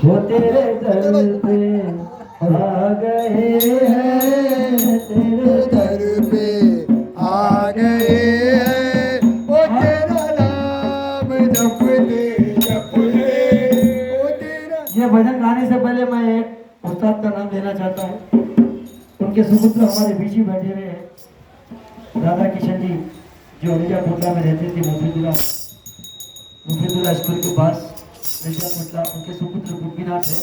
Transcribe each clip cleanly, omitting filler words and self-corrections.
वो तेरे दर पे आ गए हैं, तेरे दर पे आ गए हैं, वो तेरा नाम जपते जपते वो तेरा। ये भजन गाने से पहले मैं एक उस्ताद का नाम लेना चाहता हूँ। उनके सुपुत्र हमारे बीच ही बैठे हुए हैं, राधा किशन जी, जो अलीजा कोटला में रहते थे, मुफीदुल्लाह स्कूल के पास अलीजा कोटला। उनके सुपुत्र गोपीनाथ है,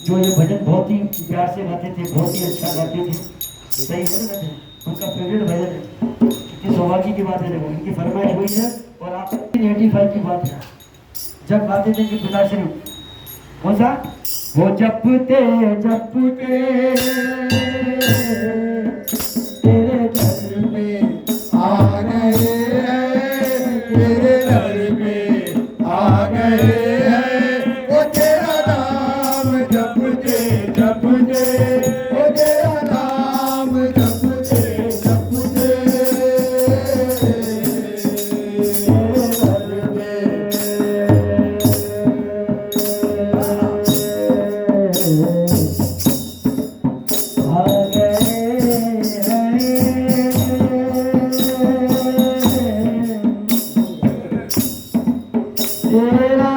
जो ये भजन बहुत ही प्यार से गाते थे, बहुत ही अच्छा गाते थे। सही है ना गाते? उनका फेवरेट भजन है। कितनी सौभाग्य की बात है, देखो इनकी फरमाइश हुई है और आप 1985 की बात है, जब गाते थे कि पिताश्री कौन सा, वो जपते जपते तेरे दर में आ गए हैं, तेरे दर में आ गए हैं, वो तेरा नाम जपते जपते, वो तेरा नाम जपते जपते तेरे दर में आ गए तेरा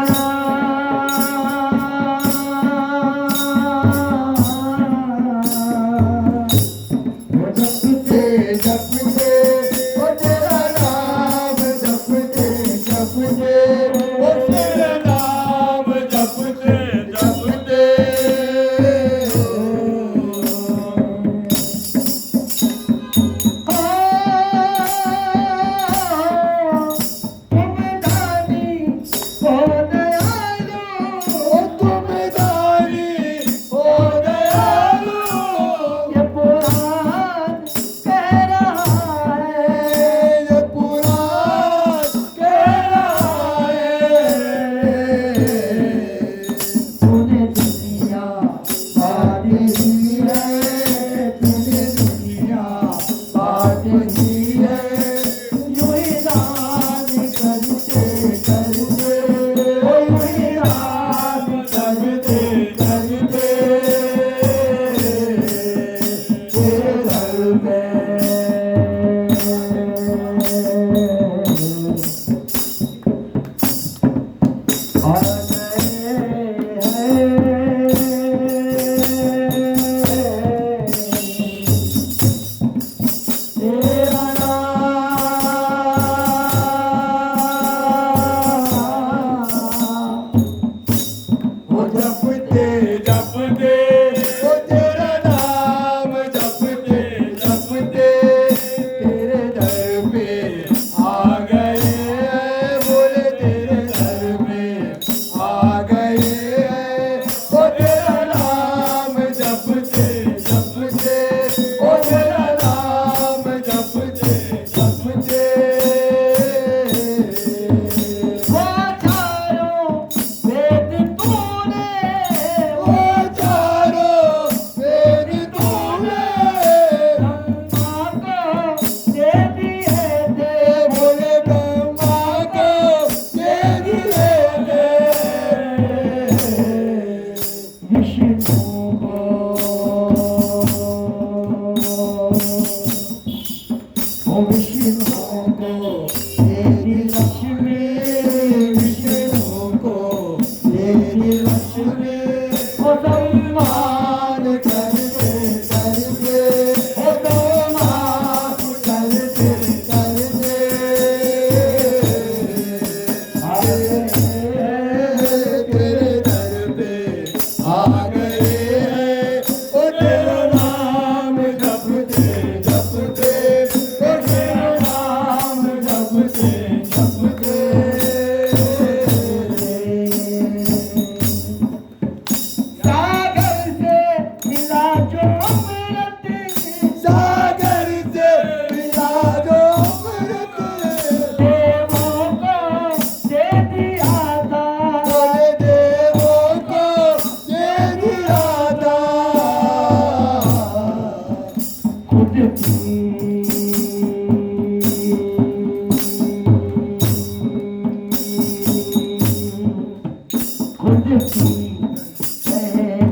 वो जपते जपते, वो तेरा नाम जपते जपते, वो तेरा नाम जपते जपते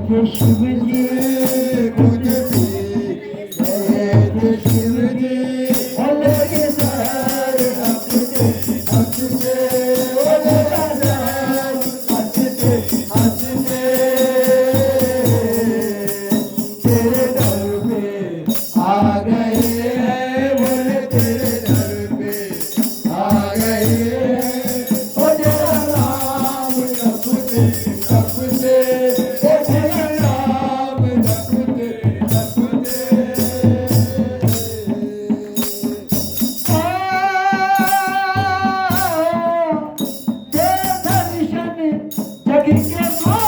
थे शिव जी खुद भी गए थे शिव जी अलग सार हंसते हंसते अलग सार हंसते हंसते तेरे दर पे आ गए हैं बोले तेरे दर पे आ गए हैं ओ तेरा नाम जपते जपते ओ तेरा नाम जपते जपते तेरा दर्शन जग के